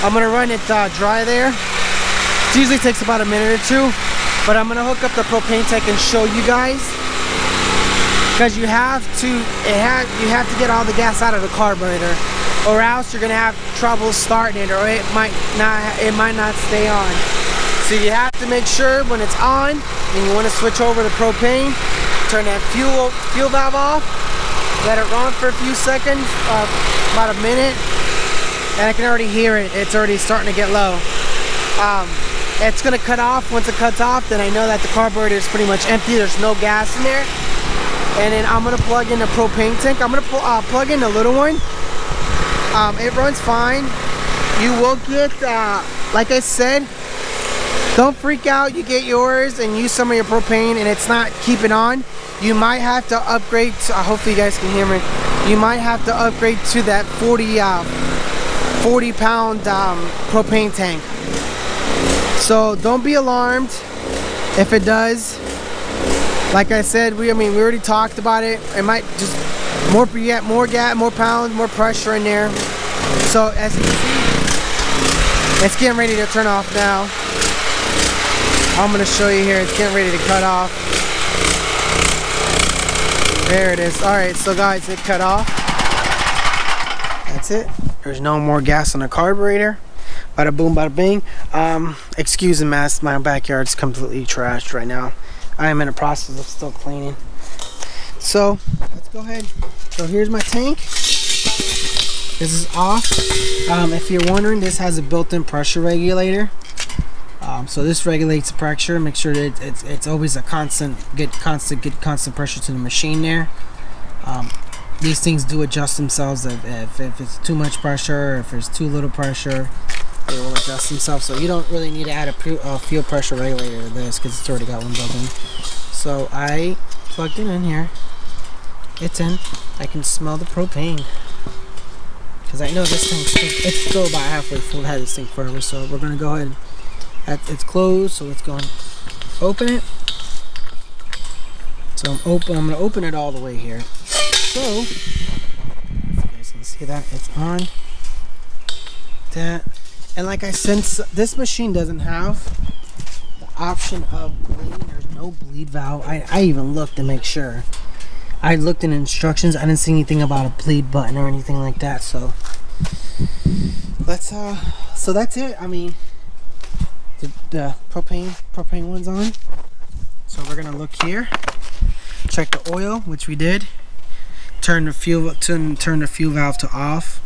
[SPEAKER 1] I'm going to run it dry there. It usually takes about a minute or two. But I'm going to hook up the propane tank and show you guys. Because you have to get all the gas out of the carburetor. Or else you're going to have trouble starting it, or it might not stay on. So you have to make sure when it's on and you want to switch over to propane, turn that fuel valve off, let it run for a few seconds, about a minute, and I can already hear it. It's already starting to get low. It's going to cut off. Once it cuts off, then I know that the carburetor is pretty much empty. There's no gas in there. And then I'm going to plug in the propane tank. I'm going to plug in the little one. It runs fine. You will get, like I said, don't freak out. You get yours and use some of your propane and it's not keeping on. You might have to upgrade to, hopefully you guys can hear me. You might have to upgrade to that 40 pound propane tank. So don't be alarmed if it does. Like I said, we already talked about it. It might just more gas, more pounds, more pressure in there. So as you can see, it's getting ready to turn off now. I'm gonna show you here. It's getting ready to cut off. There it is. All right, so guys, it cut off. That's it. There's no more gas on the carburetor. Bada boom, bada bing. Excuse the mess. My backyard's completely trashed right now. I am in the process of still cleaning. So let's go ahead. So here's my tank. This is off. If you're wondering, this has a built-in pressure regulator. So this regulates the pressure. Make sure that it's always a constant pressure to the machine there. These things do adjust themselves if it's too much pressure, or if there's too little pressure, they will adjust themselves. So you don't really need to add a fuel pressure regulator to this because it's already got one built in. So I plugged it in here. It's in. I can smell the propane because I know this thing it's still about halfway full. I've had this thing forever, so we're gonna go ahead. It's closed, so let's go and open it. So I'm gonna open it all the way here. So if you guys can see that, it's on. That, and like I said, this machine doesn't have the option of bleeding. There's no bleed valve. I even looked to make sure. I looked in instructions. I didn't see anything about a bleed button or anything like that. So let's so that's it. I mean, the propane one's on. So we're gonna look here, check the oil, which we did. Turn the fuel valve to off.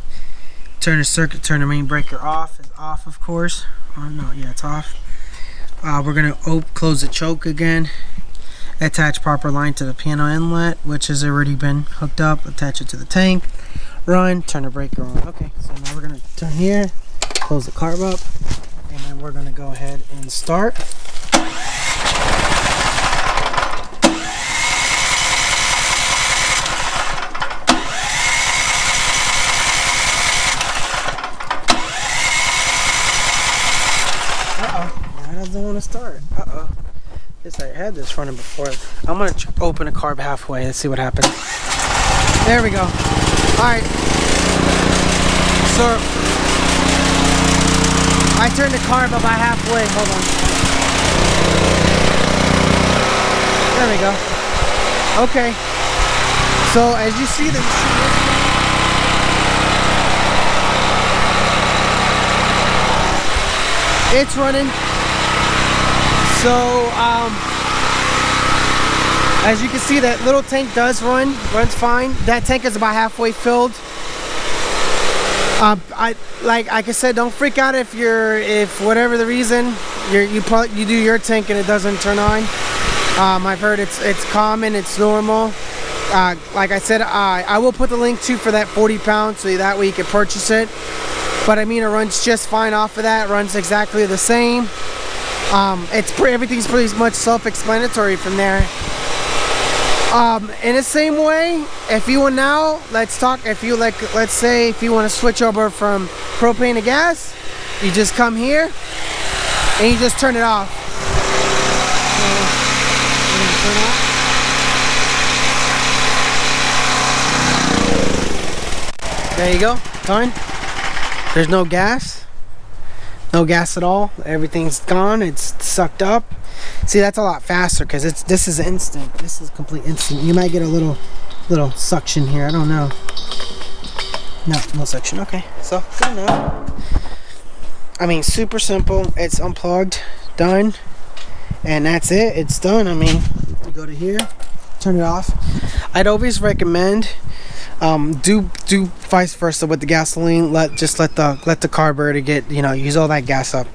[SPEAKER 1] Turn the main breaker off. It's off, of course. Oh no, yeah, it's off. We're gonna close the choke again. Attach proper line to the piano inlet, which has already been hooked up. Attach it to the tank. Run. Turn the breaker on. Okay, so now we're gonna turn here, close the carb up, and then we're gonna go ahead and start. Doesn't want to start. Yes, I had this running before. I'm gonna open a carb halfway. Let's see what happens. There we go. All right. So I turned the carb about halfway. Hold on. There we go. Okay. So as you see, the machine it's running. So, as you can see, that little tank runs fine. That tank is about halfway filled. Like I said, don't freak out if whatever the reason you do your tank and it doesn't turn on. I've heard it's common, it's normal. Like I said, I will put the link for that 40 pounds so that way you can purchase it. But I mean, it runs just fine off of that. It runs exactly the same. Everything's pretty much self-explanatory from there. In the same way, if you want now, let's say if you want to switch over from propane to gas, you just come here and you just turn it off. There you go, done. There's no gas. No gas at all. Everything's gone. It's sucked up. See, that's a lot faster because this is instant. This is complete instant. You might get a little suction here. I don't know. No suction. Okay, so good enough. I mean, super simple. It's unplugged, done, and that's it. It's done. I mean, you go to here, turn it off. I'd always recommend do vice versa with the gasoline. Let the carburetor get, use all that gas up.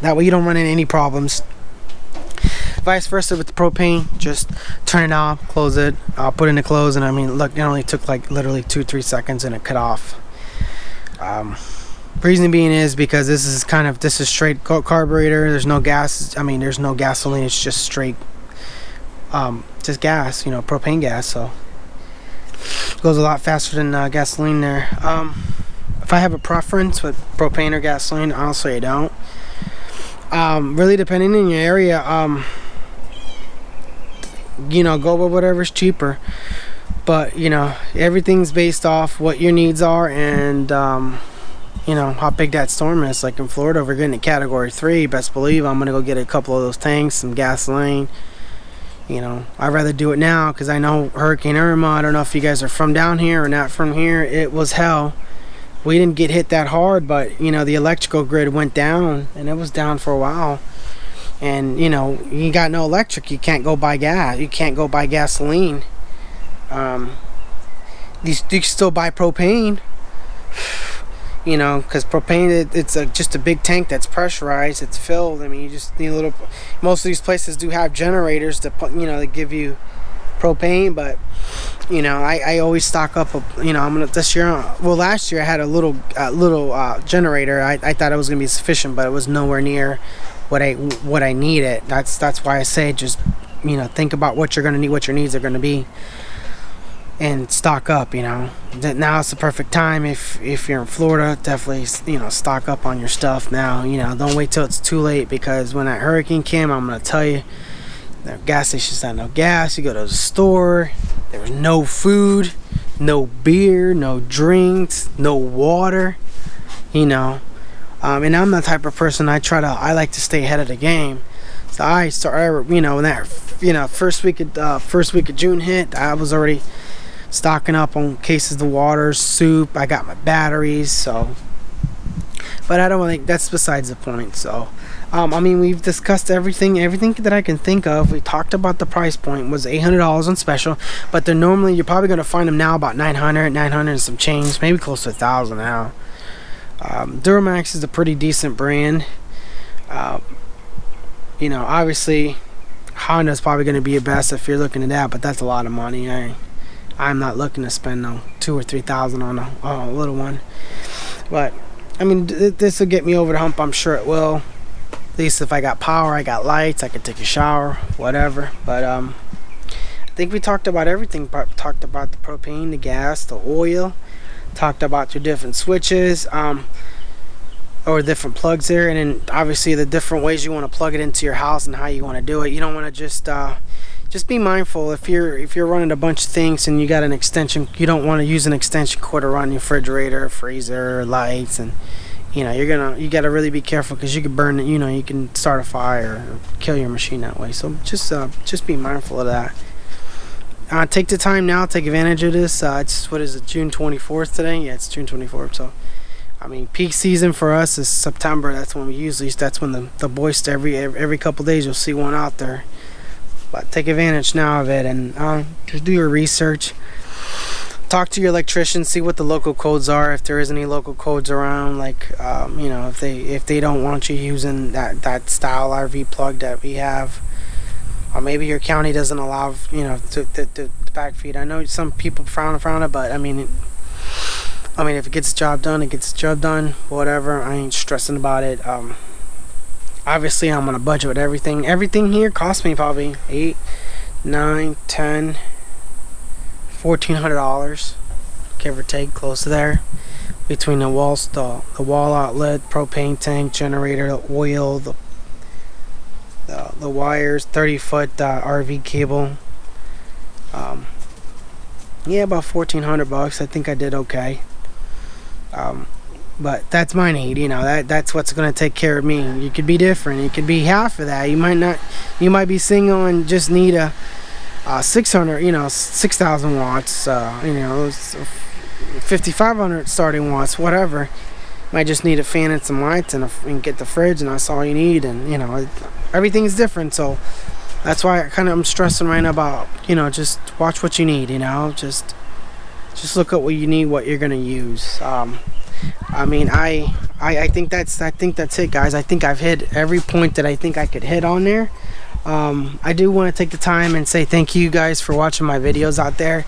[SPEAKER 1] That way you don't run into any problems. Vice versa with the propane, just turn it off, close it, put it in the close, and I mean, look, it only took like literally 2-3 seconds and it cut off. Reason being is because this is straight carburetor. There's no gas. I mean, there's no gasoline. It's just straight, just gas. Propane gas. So goes a lot faster than gasoline there. If I have a preference with propane or gasoline, honestly I don't. Really depending on your area, go with whatever's cheaper. But everything's based off what your needs are and how big that storm is. Like in Florida, we're getting a category 3. Best believe I'm gonna go get a couple of those tanks, some gasoline. I'd rather do it now because I know Hurricane Irma, I don't know if you guys are from down here or not from here, it was hell. we didn't get hit that hard, but you know, the electrical grid went down, and it was down for a while. And you know, you got no electric, you can't go buy gas, you can't go buy gasoline. You can still buy propane, you know, because propane, it's just a big tank that's pressurized, it's filled. I mean, you just need a little. Most of these places do have generators that, you know, that give you propane, but you know, I always stock up. You know, I'm gonna this year. Well, last year I had a little generator. I thought it was gonna be sufficient, but it was nowhere near what I needed. That's why I say, just, you know, think about what you're gonna need, what your needs are gonna be, and stock up. You know, that now it's the perfect time. If you're in Florida, definitely, you know, stock up on your stuff now. You know, don't wait till it's too late, because when that hurricane came, I'm gonna tell you, the gas stations had no gas. You go to the store, there was no food, no beer, no drinks, no water. You know, and I'm the type of person, I like to stay ahead of the game. So I started, you know, when that, you know, first week of June hit, I was already stocking up on cases of water, soup. I got my batteries. So, but I don't think that's besides the point. So, I mean, we've discussed everything that I can think of. We talked about the price point was $800 on special, but they're normally, you're probably going to find them now about 900 and some change, maybe close to 1,000 now. Duromax is a pretty decent brand. You know, obviously Honda's probably going to be your best if you're looking at that, but that's a lot of money. I'm not looking to spend no $2,000 or $3,000 on a little one. But I mean, this will get me over the hump. I'm sure it will. At least if I got power, I got lights, I could take a shower, whatever. But I think we talked about everything. Talked about the propane, the gas, the oil. Talked about your different switches, or different plugs there, and then obviously the different ways you want to plug it into your house and how you want to do it. You don't want to just be mindful if you're running a bunch of things and you got an extension. You don't want to use an extension cord to run your refrigerator, freezer, lights, and you know, you got to really be careful, because you could burn it. You know, you can start a fire or kill your machine that way. So just be mindful of that. Take the time now, take advantage of this. It's, what is it, June 24th today? Yeah, it's June 24th. So I mean, peak season for us is September. That's when that's when the boys, every couple days you'll see one out there. But take advantage now of it, and just do your research. Talk to your electrician, see what the local codes are, if there is any local codes around. Like, you know, if they don't want you using that style RV plug that we have, or maybe your county doesn't allow, you know, to backfeed. I know some people frown it, but I mean, if it gets the job done, it gets the job done. Whatever, I ain't stressing about it. Obviously, I'm on a budget with everything. Everything here cost me probably $8, $9, $10, $1,400, give or take, close to there, between the walls, the wall outlet, propane tank, generator, oil, the wires, 30-foot RV cable. Yeah, about $1,400. I think I did okay. But that's my need, you know. That's what's going to take care of me. You could be different. It could be half of that. You might not. You might be single and just need a 600, you know, 6,000 watts. You know, 5,500 starting watts, whatever. Might just need a fan and some lights and get the fridge, and that's all you need. And you know, everything's different. So that's why I'm stressing right now about, you know, just watch what you need. You know, just look at what you need, what you're gonna use. I mean, I think that's it, guys. I think I've hit every point that I think I could hit on there. I do want to take the time and say thank you guys for watching my videos out there.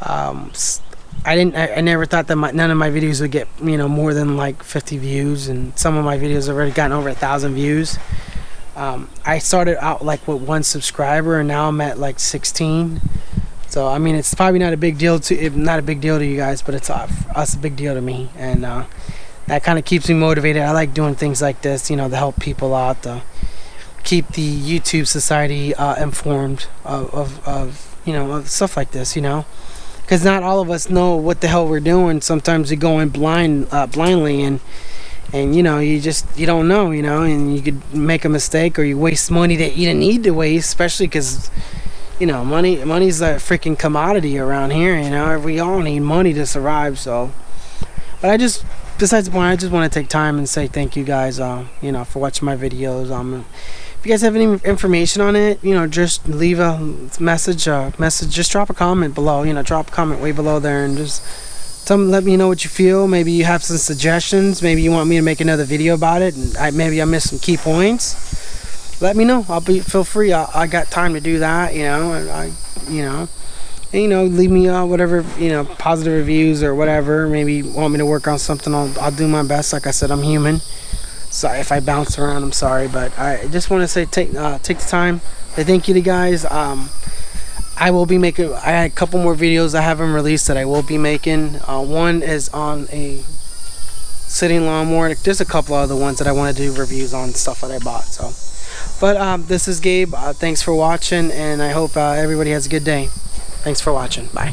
[SPEAKER 1] I never thought that none of my videos would get, you know, more than like 50 views, and some of my videos have already gotten over 1,000 views. I started out like with 1 subscriber, and now I'm at like 16. So I mean, it's probably not a big deal to you guys, but it's a big deal to me, and that kind of keeps me motivated. I like doing things like this, you know, to help people out, to keep the YouTube society informed of you know, of stuff like this, you know, because not all of us know what the hell we're doing. Sometimes we go in blindly, and you know, you don't know, you know, and you could make a mistake, or you waste money that you didn't need to waste, especially because, you know, money's a freaking commodity around here. You know, we all need money to survive. So, But besides the point, I just want to take time and say thank you guys, you know, for watching my videos. If you guys have any information on it, you know, just leave a message. Just drop a comment below. You know, drop a comment way below there, and just let me know what you feel. Maybe you have some suggestions. Maybe you want me to make another video about it, and maybe I missed some key points. Let me know. Feel free. I got time to do that. You know, and you know, leave me whatever, you know, positive reviews or whatever. Maybe you want me to work on something. I'll do my best. Like I said, I'm human. Sorry if I bounce around, I'm sorry, but I just want to say take the time to thank you to guys. I will be making, I had a couple more videos I haven't released that I will be making. One is on a sitting lawnmower. There's a couple other ones that I want to do reviews on, stuff that I bought. So, but this is Gabe. Thanks for watching, and I hope everybody has a good day. Thanks for watching. Bye.